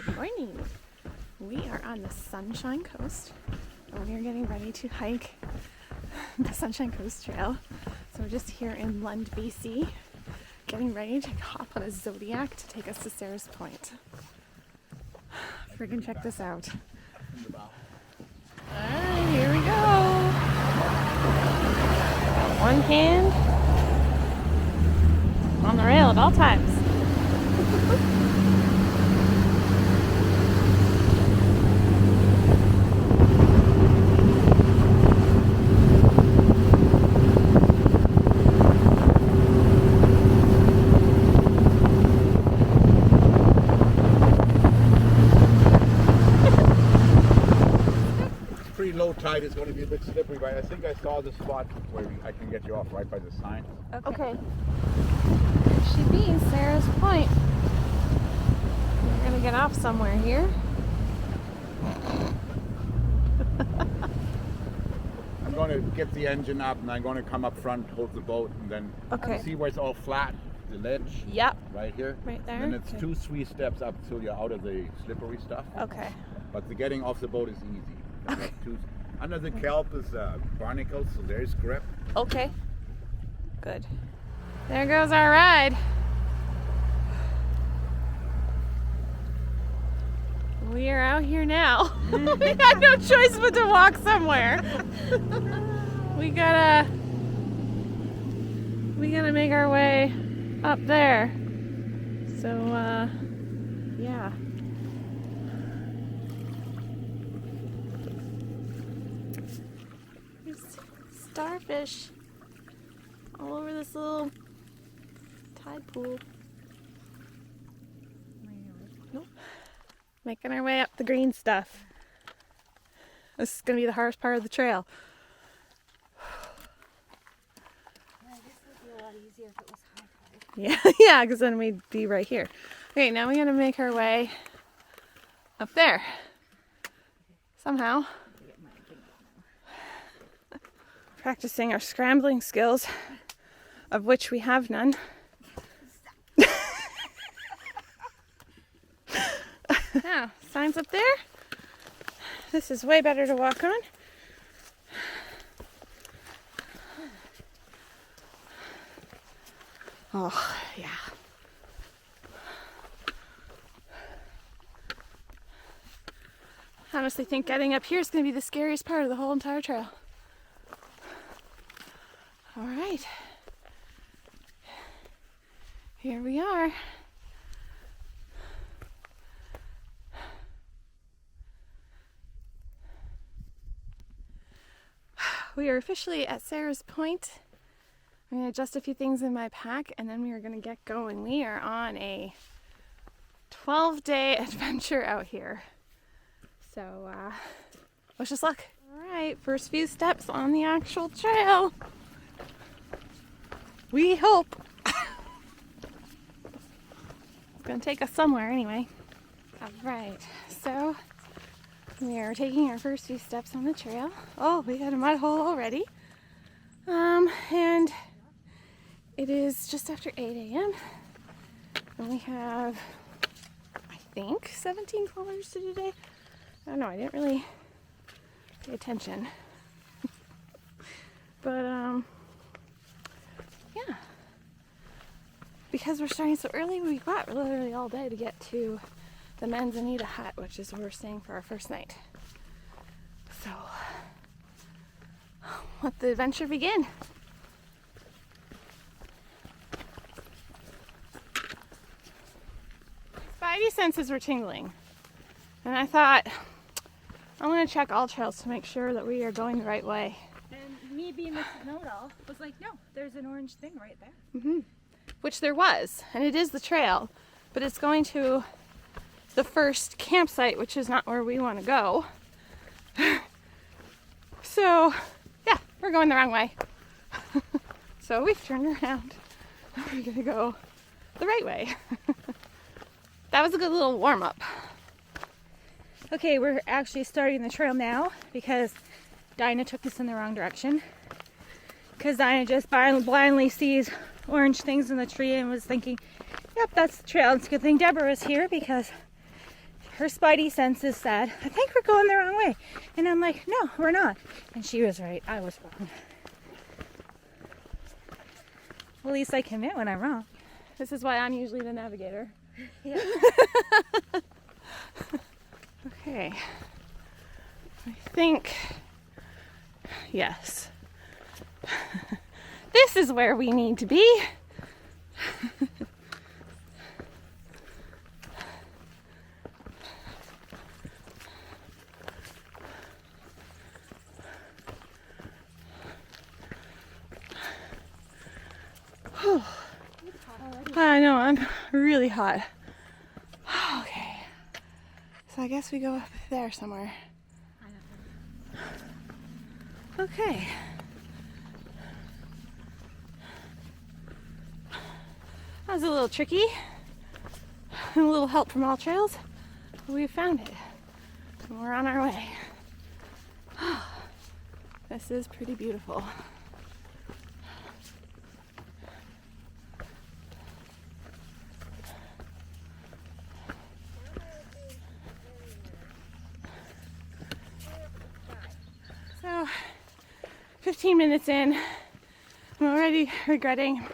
Good morning. We are on the Sunshine Coast and we are getting ready to hike the Sunshine Coast Trail. So we're just here in Lund, BC, getting ready to hop on a Zodiac to take us to Sarah's Point. Friggin' check this out. Alright, here we go. One hand on the rail at all times. Low tide is going to be a bit slippery, but I think I saw the spot where I can get you off right by the sign. Okay. There she be, Sarah's Point. We're going to get off somewhere here. I'm going to get the engine up and I'm going to come up front, hold the boat, and then see where it's all flat, the ledge. Yep. Right here. Right there. And it's 2 sweet steps up till you're out of the slippery stuff. Okay. But the getting off the boat is easy. Under the kelp is barnacles, so there's grip. Okay. Good. There goes our ride. We are out here now. We had no choice but to walk somewhere. We gotta make our way up there. So yeah. Starfish all over this little tide pool. Nope. Making our way up the green stuff. This is going to be the hardest part of the trail. Yeah, this would be a lot easier if it was high tide. Yeah, because then we'd be right here. Okay, now we got to make our way up there. Somehow. Practicing our scrambling skills, of which we have none. Now, signs up there. This is way better to walk on. Oh, yeah. I honestly think getting up here is going to be the scariest part of the whole entire trail. All right, here we are. We are officially at Sarah's Point. I'm going to adjust a few things in my pack and then we are going to get going. We are on a 12-day adventure out here. So, wish us luck. All right, first few steps on the actual trail. We hope. It's gonna take us somewhere anyway. Alright, so we are taking our first few steps on the trail. Oh, we got a mud hole already. And it is just after 8 a.m. And we have, I think, 17 kilometers to do today. I don't know, I didn't really pay attention. But, yeah, because we're starting so early, we've got literally all day to get to the Manzanita Hut, which is where we're staying for our first night. So, let the adventure begin. Spidey senses were tingling, and I thought, I'm going to check all trails to make sure that we are going the right way. And me being the know-it-all was like, no, there's an orange thing right there. Mm-hmm. Which there was, and it is the trail, but it's going to the first campsite, which is not where we want to go. So, yeah, we're going the wrong way. So we've turned around. We're gonna go the right way. That was a good little warm-up. Okay, we're actually starting the trail now because Dinah took us in the wrong direction. Because Dinah just blindly sees orange things in the tree and was thinking, yep, that's the trail. It's a good thing Deborah was here because her spidey senses said, I think we're going the wrong way. And I'm like, no, we're not. And she was right. I was wrong. At least I commit when I'm wrong. This is why I'm usually the navigator. Yeah. Okay. I think, yes. This is where we need to be. I know, I'm really hot. Okay. So I guess we go up there somewhere. Okay. That was a little tricky. And a little help from All Trails. But we found it. And we're on our way. This is pretty beautiful. So, 15 minutes in, I'm already regretting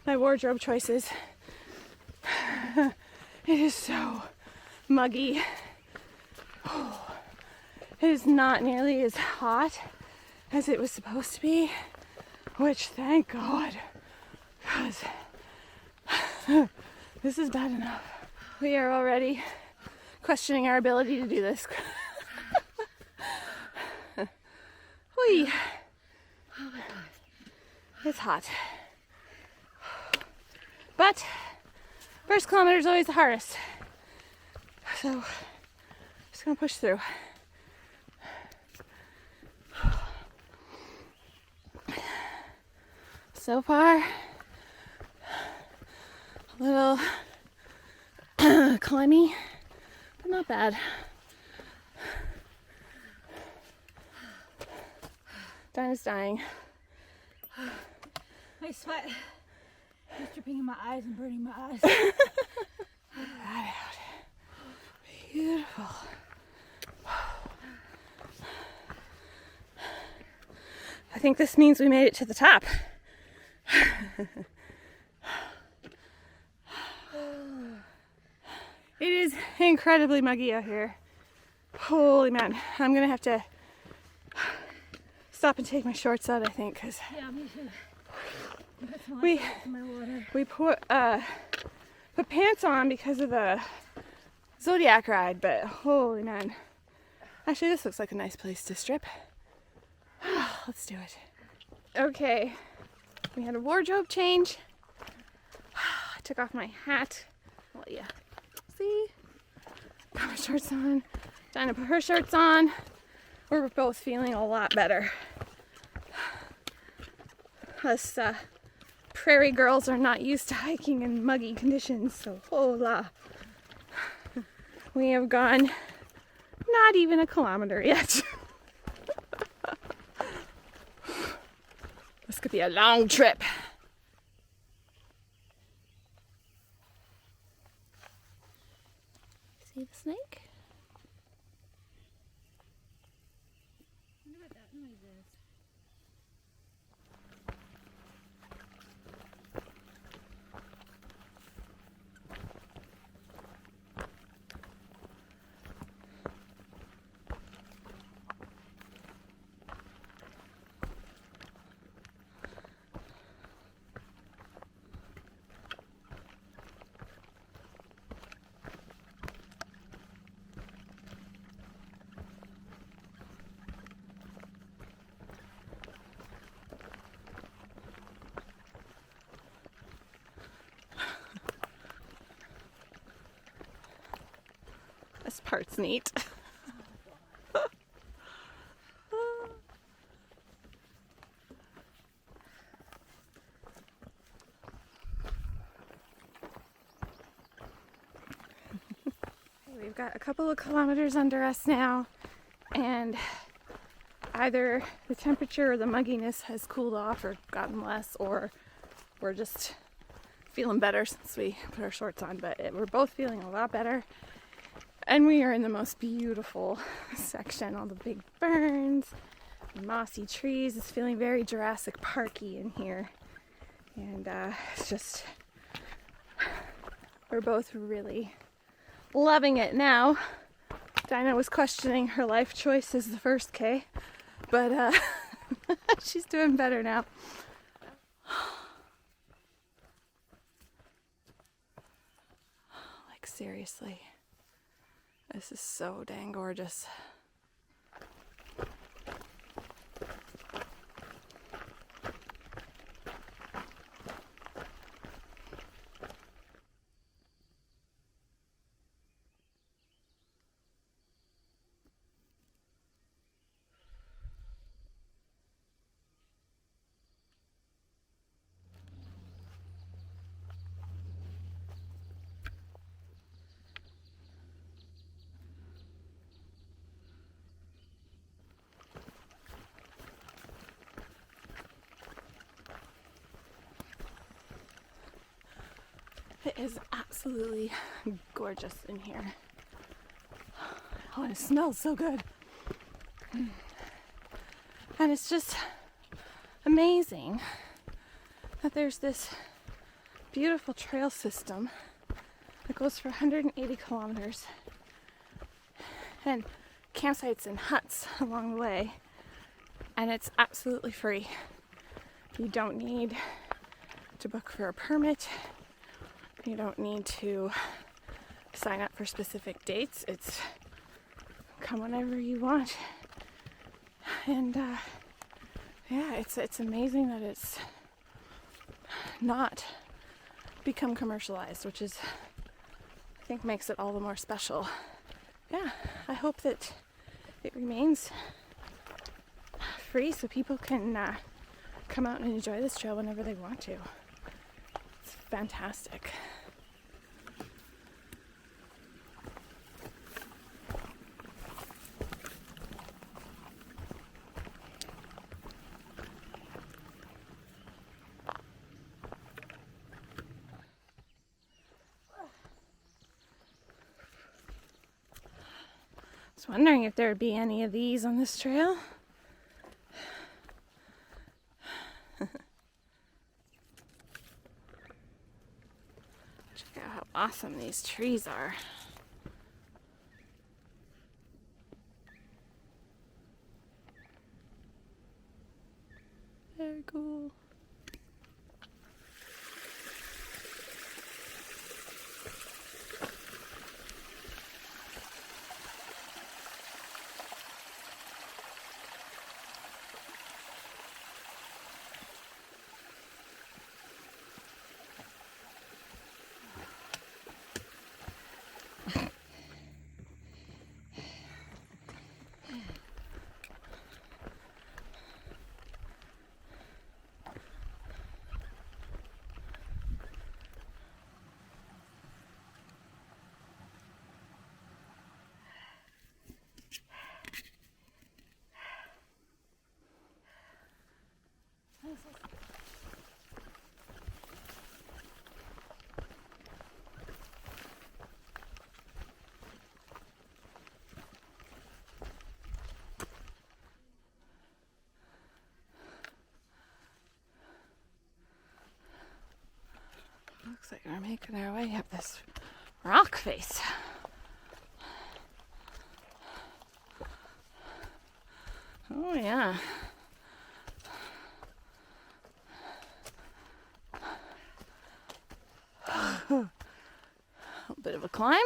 my wardrobe choices. It is so muggy. It is not nearly as hot as it was supposed to be, which thank God, because this is bad enough. We are already questioning our ability to do this. Whee. It's hot. But first kilometer is always the hardest. So just gonna push through. So far, a little climby, but not bad. Dinah's dying. My sweat is dripping in my eyes and burning my eyes. That out. Beautiful. I think this means we made it to the top. It is incredibly muggy out here. Holy man, I'm gonna have to stop and take my shorts out, I think, because Yeah, me too. we put pants on because of the Zodiac ride, but holy man. Actually, this looks like a nice place to strip. Let's do it. Okay, we had a wardrobe change. I took off my hat. I'll let you see. Put my shorts on. Dinah put her shorts on. We're both feeling a lot better. Us prairie girls are not used to hiking in muggy conditions, so hola. We have gone not even a kilometer yet. This could be a long trip. See the snake? I wonder what that noise is. This part's neat. We've got a couple of kilometers under us now, and either the temperature or the mugginess has cooled off or gotten less, or we're just feeling better since we put our shorts on, but we're both feeling a lot better. And we are in the most beautiful section. All the big ferns, mossy trees. It's feeling very Jurassic Parky in here. And it's just, we're both really loving it now. Dinah was questioning her life choices the first K, but she's doing better now. Like, seriously, this is so dang gorgeous. It is absolutely gorgeous in here. Oh, and it smells so good. And it's just amazing that there's this beautiful trail system that goes for 180 kilometers and campsites and huts along the way, and it's absolutely free. You don't need to book for a permit. You don't need to sign up for specific dates. It's come whenever you want. And yeah, it's amazing that it's not become commercialized, which is, I think, makes it all the more special. Yeah, I hope that it remains free so people can come out and enjoy this trail whenever they want to. It's fantastic. I was wondering if there would be any of these on this trail. Check out how awesome these trees are. Very cool. Looks like we're making our way up this rock face. Oh yeah. A bit of a climb.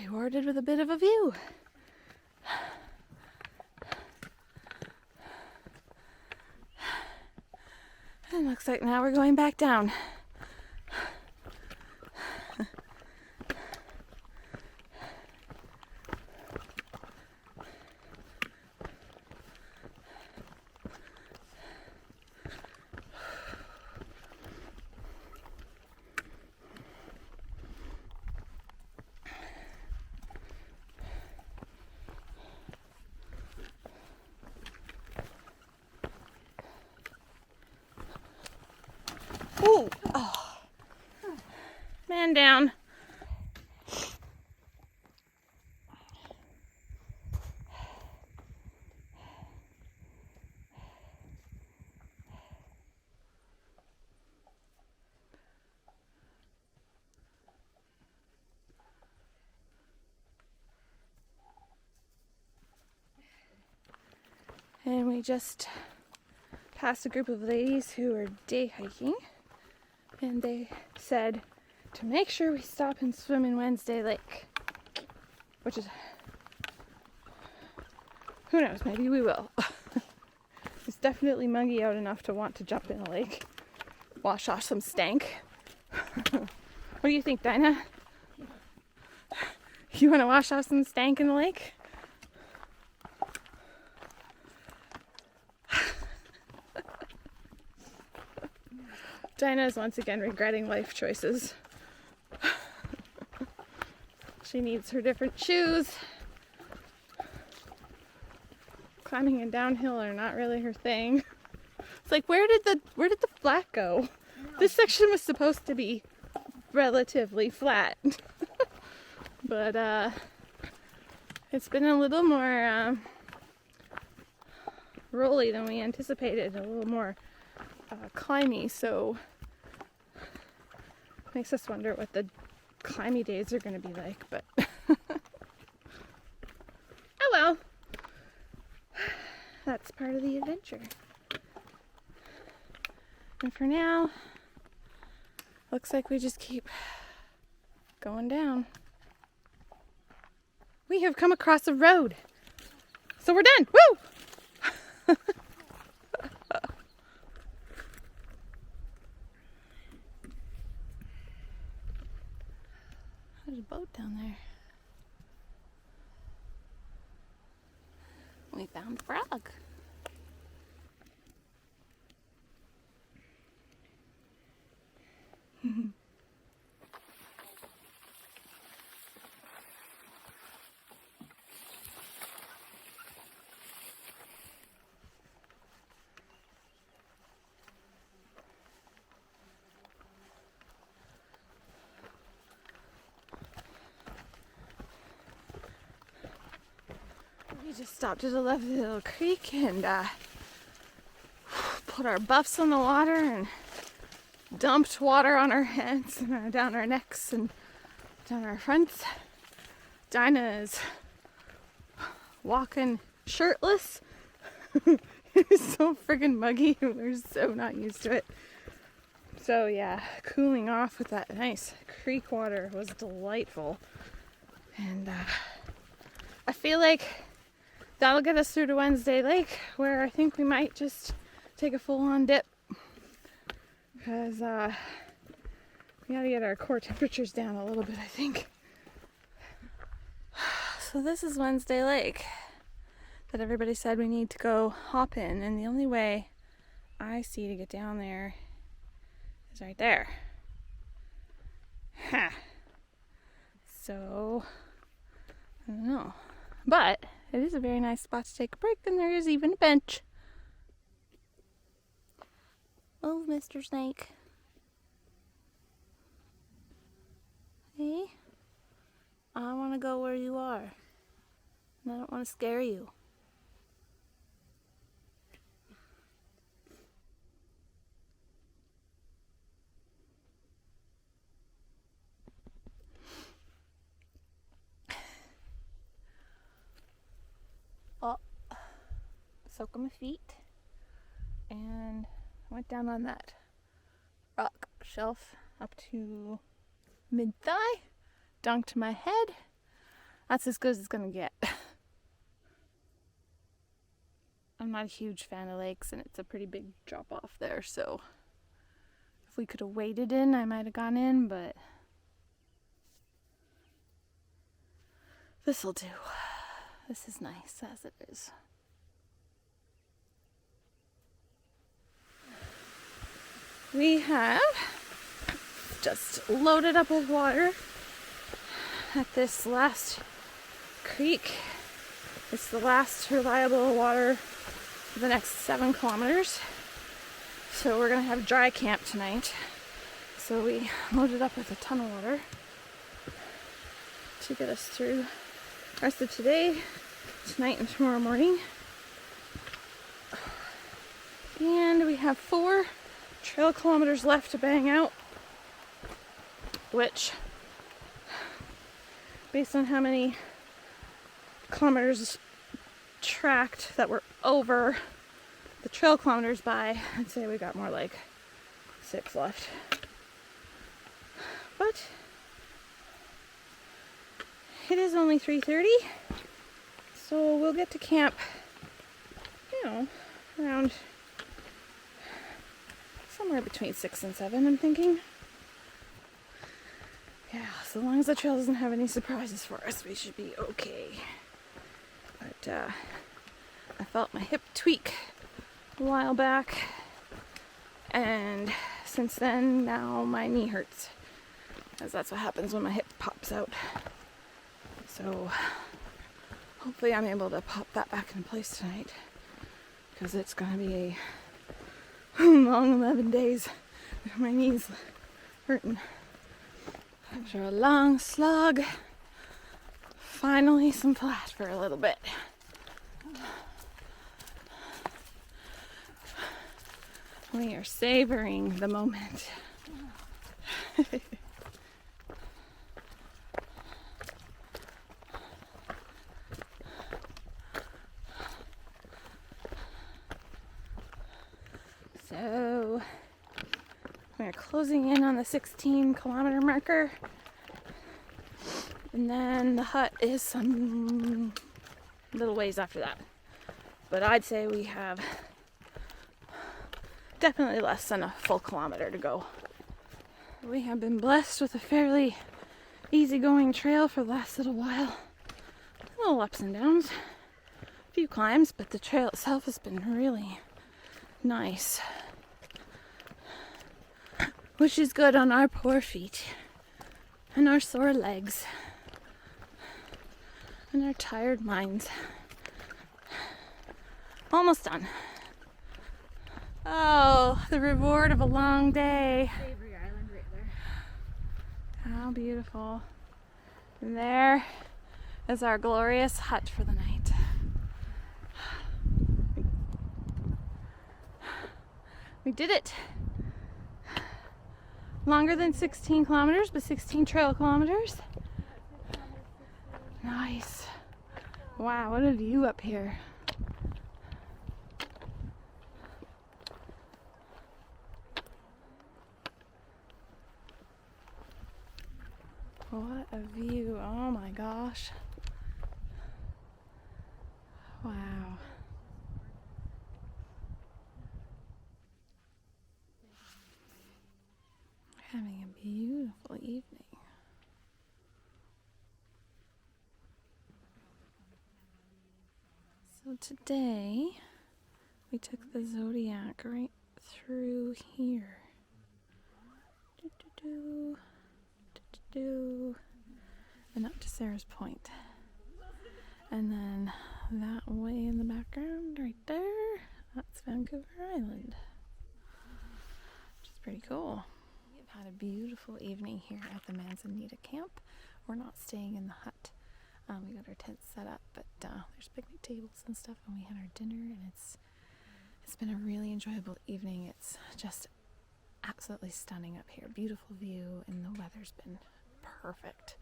Rewarded with a bit of a view. And looks like now we're going back down. Ooh. Oh. Man down. And we just passed a group of ladies who were day hiking, and they said to make sure we stop and swim in Wednesday Lake, which is, who knows, maybe we will. It's definitely muggy out enough to want to jump in a lake, wash off some stank. What do you think, Dinah? You want to wash off some stank in the lake? Dinah is once again regretting life choices. She needs her different shoes. Climbing and downhill are not really her thing. It's like, where did the flat go? This section was supposed to be relatively flat. But it's been a little more rolly than we anticipated, a little more climby, so makes us wonder what the climby days are going to be like, but oh well, that's part of the adventure. And for now, looks like we just keep going down. We have come across a road, so we're done. Woo! There's a boat down there. We found a frog. We just stopped at a lovely little creek and put our buffs on the water and dumped water on our heads and down our necks and down our fronts. Dinah is walking shirtless. It's so friggin' muggy. We're so not used to it. So yeah, cooling off with that nice creek water was delightful. And I feel like that'll get us through to Wednesday Lake, where I think we might just take a full-on dip. Because we gotta get our core temperatures down a little bit, I think. So this is Wednesday Lake that everybody said we need to go hop in, and the only way I see to get down there is right there. Ha! So, I don't know. But it is a very nice spot to take a break, and there is even a bench. Oh, Mr. Snake. Hey? I want to go where you are. And I don't want to scare you. Oh, soaking my feet. And I went down on that rock shelf up to mid-thigh, dunked my head. That's as good as it's gonna get. I'm not a huge fan of lakes, and it's a pretty big drop off there, so if we could have waded in, I might have gone in, but this'll do. This is nice as it is. We have just loaded up with water at this last creek. It's the last reliable water for the next 7 kilometers. So we're gonna have dry camp tonight. So we loaded up with a ton of water to get us through the rest of today, tonight, and tomorrow morning. And we have 4 trail kilometers left to bang out, which, based on how many kilometers tracked that were over the trail kilometers by, I'd say we got more like 6 left. But it is only 3:30, so we'll get to camp, you know, around somewhere between 6 and 7, I'm thinking. Yeah, so long as the trail doesn't have any surprises for us, we should be okay. But I felt my hip tweak a while back, and since then, now my knee hurts, because that's what happens when my hip pops out. So hopefully I'm able to pop that back in place tonight, because it's going to be a long 11 days with my knees hurting. After a long slog, finally some flat for a little bit. We are savoring the moment. So we're closing in on the 16-kilometer marker, and then the hut is some little ways after that. But I'd say we have definitely less than a full kilometer to go. We have been blessed with a fairly easygoing trail for the last little while. Little ups and downs, a few climbs, but the trail itself has been really nice, which is good on our poor feet and our sore legs and our tired minds. Almost done. Oh, the reward of a long day. Prairie Island right there. How beautiful. And there is our glorious hut for the night. We did it. Longer than 16 kilometers, but 16 trail kilometers. Nice. Wow, what a view up here. What a view. Oh my gosh. Wow. Having a beautiful evening. So today we took the Zodiac right through here. And up to Sarah's Point. And then that way in the background right there, that's Vancouver Island. Which is pretty cool. We've had a beautiful evening here at the Manzanita camp. We're not staying in the hut. We got our tents set up, but there's picnic tables and stuff, and we had our dinner, and it's been a really enjoyable evening. It's just absolutely stunning up here. Beautiful view, and the weather's been perfect.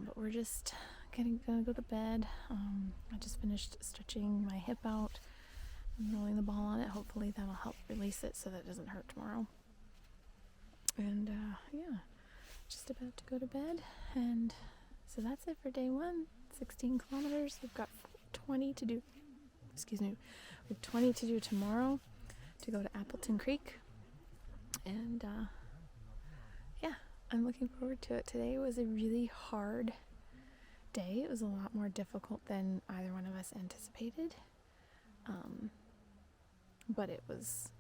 But we're just gonna go to bed. I just finished stretching my hip out and rolling the ball on it. Hopefully that'll help release it so that it doesn't hurt tomorrow. And yeah, just about to go to bed. And so that's it for day 1. 16 kilometers. We've got 20 to do. Excuse me. We have 20 to do tomorrow to go to Appleton Creek. And yeah, I'm looking forward to it. Today was a really hard day. It was a lot more difficult than either one of us anticipated. But it was,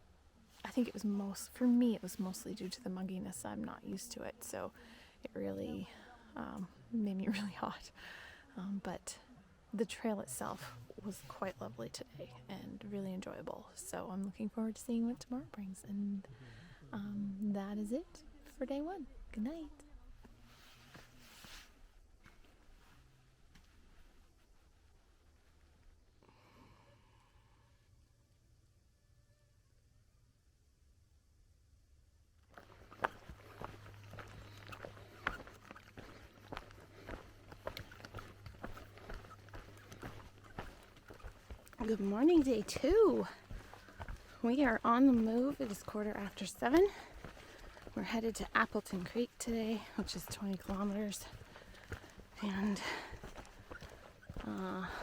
I think it was for me, it was mostly due to the mugginess. I'm not used to it. So it really made me really hot. But the trail itself was quite lovely today and really enjoyable. So I'm looking forward to seeing what tomorrow brings. And that is it for day 1. Good night. Good morning, day 2. We are on the move. It is 7:15. We're headed to Appleton Creek today, which is 20 kilometers. And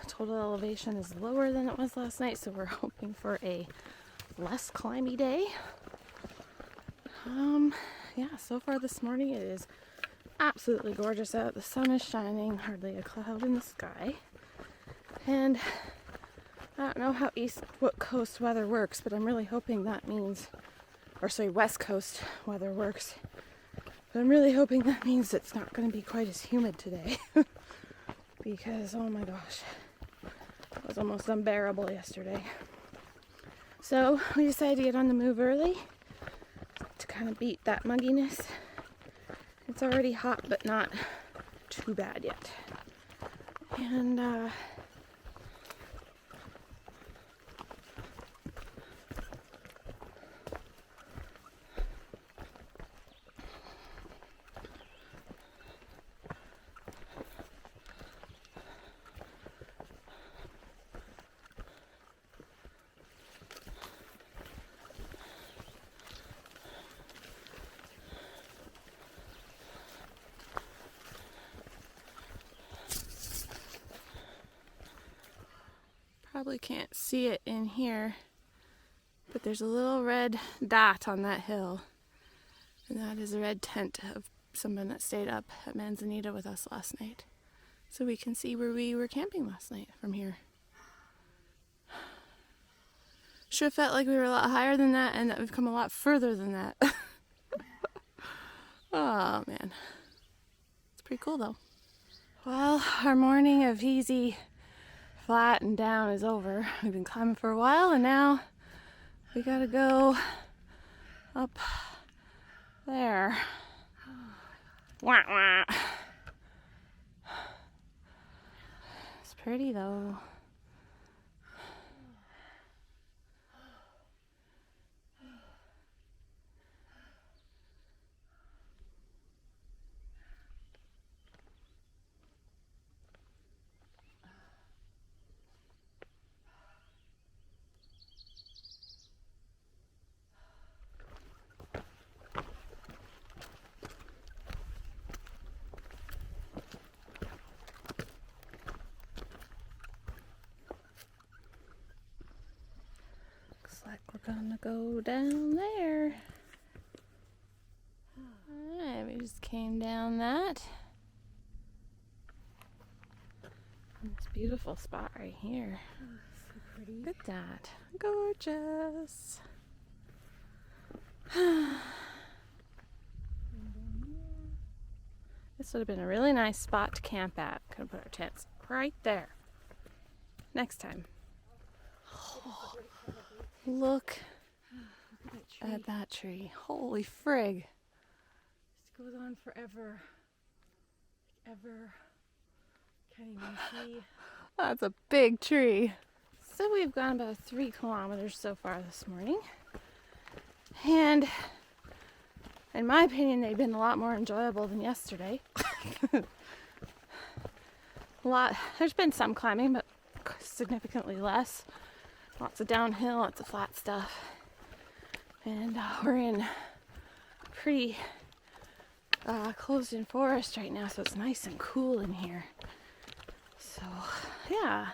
total elevation is lower than it was last night, so we're hoping for a less climby day. Yeah, so far this morning it is absolutely gorgeous out. The sun is shining, hardly a cloud in the sky. And I don't know how East Coast weather works, but I'm really hoping that means, West Coast weather works. But I'm really hoping that means it's not going to be quite as humid today. Because, oh my gosh, it was almost unbearable yesterday. So we decided to get on the move early to kind of beat that mugginess. It's already hot, but not too bad yet. And, probably can't see it in here, but there's a little red dot on that hill, and that is a red tent of someone that stayed up at Manzanita with us last night, so we can see where we were camping last night from here. Sure felt like we were a lot higher than that, and that we've come a lot further than that. Oh man, it's pretty cool though. Well, our morning of easy flat and down is over. We've been climbing for a while, and now we gotta go up there. Wah, wah. It's pretty though. Like we're gonna go down there. Alright, we just came down that. This beautiful spot right here. Oh, so pretty. Look at that. Gorgeous. This would have been a really nice spot to camp at. Could have put our tents right there. Next time. Look at that tree. Holy frig. This goes on forever. Ever. Can't even see. That's a big tree. So we've gone about 3 kilometers so far this morning. And in my opinion, they've been a lot more enjoyable than yesterday. There's been some climbing, but significantly less. Lots of downhill, lots of flat stuff. And we're in pretty closed in forest right now, so it's nice and cool in here. So, yeah,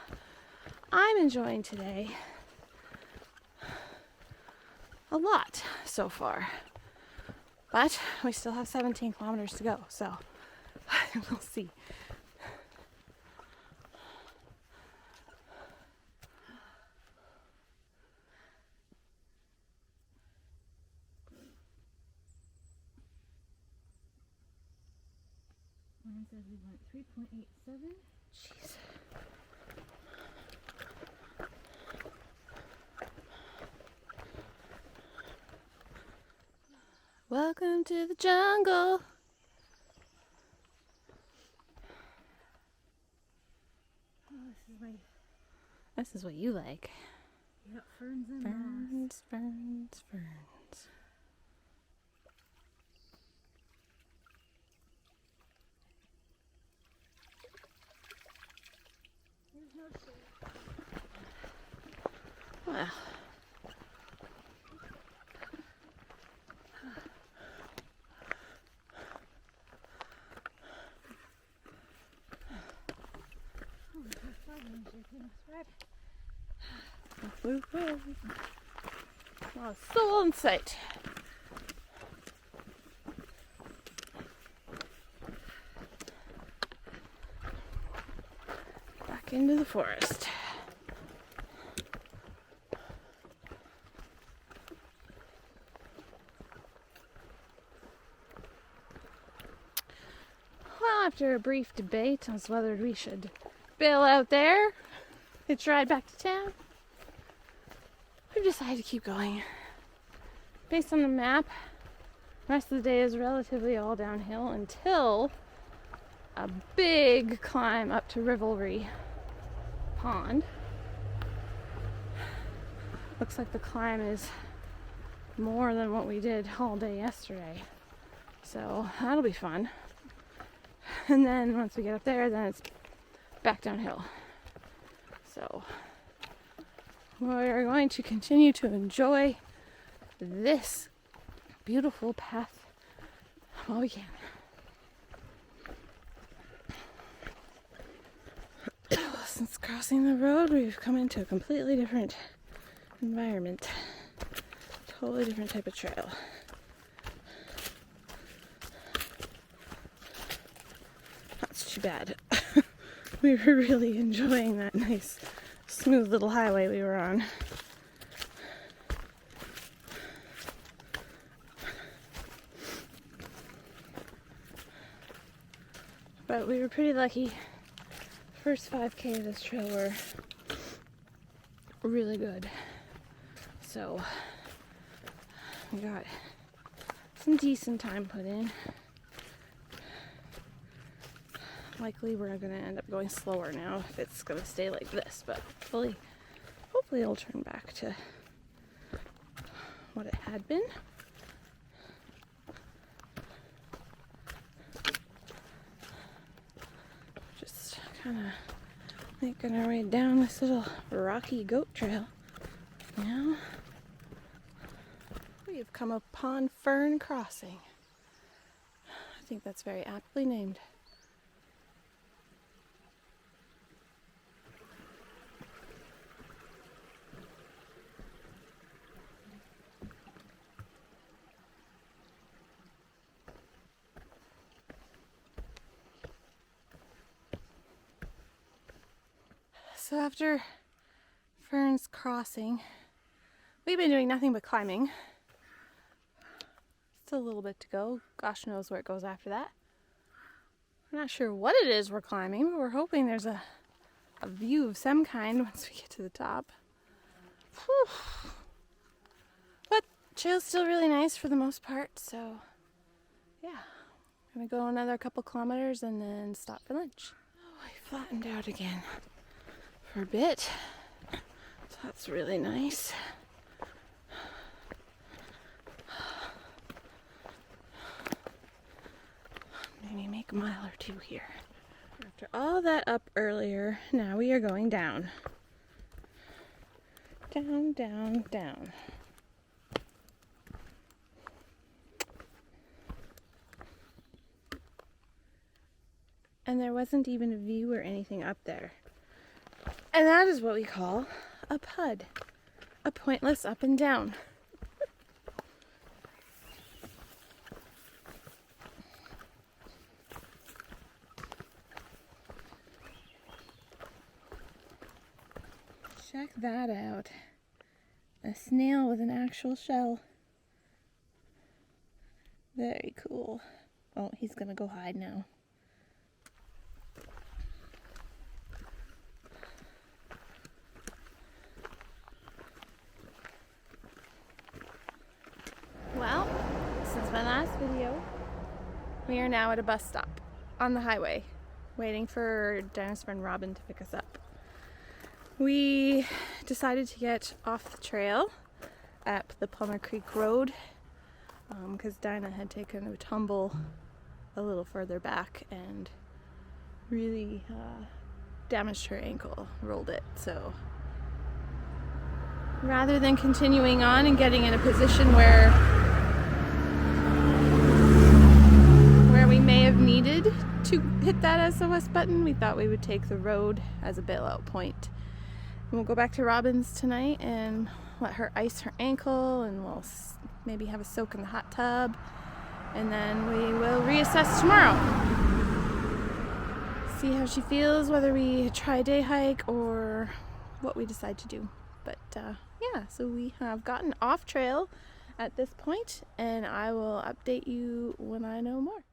I'm enjoying today a lot so far. But we still have 17 kilometers to go, so we'll see. Mine says we went 3.87. Jeez. Welcome to the jungle. Oh, This is what you like. yep, ferns and moss. Ferns. There's no shade. Well. Not a soul in sight. Back into the forest. Well, after a brief debate on whether we should bail out there, hitch a ride back to town, we've decided to keep going. Based on the map, the rest of the day is relatively all downhill until a big climb up to Rivalry Pond. Looks like the climb is more than what we did all day yesterday. So that'll be fun. And then once we get up there, then it's back downhill. So we're going to continue to enjoy this beautiful path while we can. Since crossing the road, we've come into a completely different environment. Totally different type of trail. That's too bad. We were really enjoying that nice, smooth little highway we were on. But we were pretty lucky. First 5K of this trail were really good. So we got some decent time put in. Likely we're going to end up going slower now if it's going to stay like this, but hopefully it'll turn back to what it had been. Just kind of making our way down this little rocky goat trail now. We've come upon Fern Crossing. I think that's very aptly named. So after Fern's Crossing, we've been doing nothing but climbing. Still a little bit to go. Gosh knows where it goes after that. We're not sure what it is we're climbing, but we're hoping there's a view of some kind once we get to the top. Whew. But trail's still really nice for the most part, so yeah. Gonna go another couple kilometers and then stop for lunch. Oh, I flattened out again for a bit, so that's really nice. Maybe make a mile or two here. After all that up earlier, now we are going down. Down, down, down. And there wasn't even a view or anything up there. And that is what we call a PUD. A pointless up and down. Check that out. A snail with an actual shell. Very cool. Oh, he's gonna go hide now. Well, this has been last video. We are now at a bus stop on the highway, waiting for Dinah's friend Robin to pick us up. We decided to get off the trail at the Plumber Creek Road because Dinah had taken a tumble a little further back and really damaged her ankle, rolled it. So rather than continuing on and getting in a position where we may have needed to hit that SOS button, we thought we would take the road as a bailout point. And we'll go back to Robin's tonight and let her ice her ankle, and we'll maybe have a soak in the hot tub, and then we will reassess tomorrow. See how she feels, whether we try a day hike or what we decide to do. But yeah, so we have gotten off trail at this point, and I will update you when I know more.